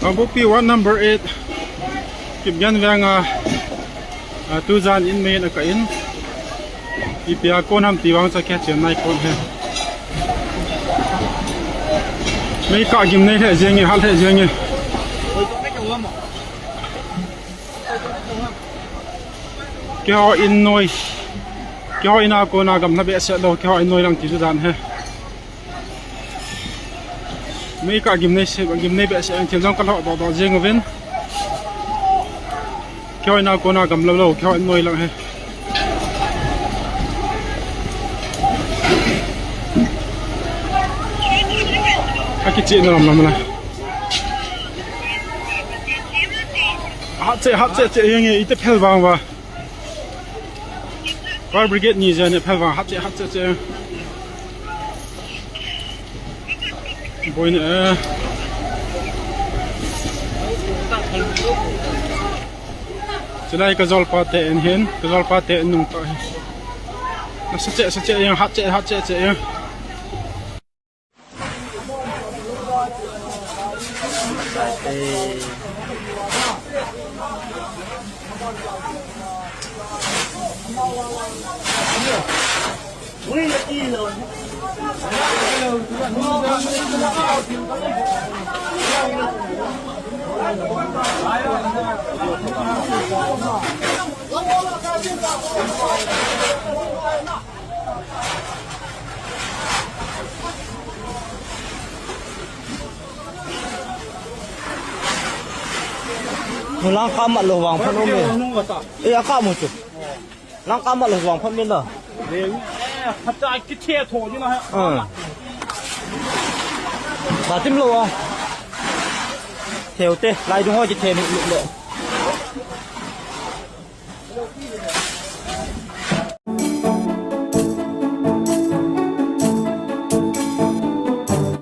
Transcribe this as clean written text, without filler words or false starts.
Kangpokpi one number 8 kịp gan vang tu gian in main ka in ipia kon ham tiwang cha khe chen nai kon he mấy cả kim này thế riêng như hát thế riêng như cái họ in nồi cái họ in à cô nào cầm nó bị sẹt đâu cái họ in nồi đang chỉ cho đàn he mấy cả kim này bị sẹt trên trong căn họ đỏ riêng ở bên cái họ in à cô nào cầm lâu cái họ in nồi lặng he cái chuyện nó làm này hát chế nhưงี้ít phèn vàng và fire brigade như thế này phèn vàng hát chế bôi nữa cái này cái zol pate anh hiền cái zol pate anh nung tay nó sát chế như hát chế lang kamat lo wang phan ome e aka mo chu lang kamat lo wang phan min da phacha ki the tho ni na ba tim lo wa theo te lai dung ho chi the ni lo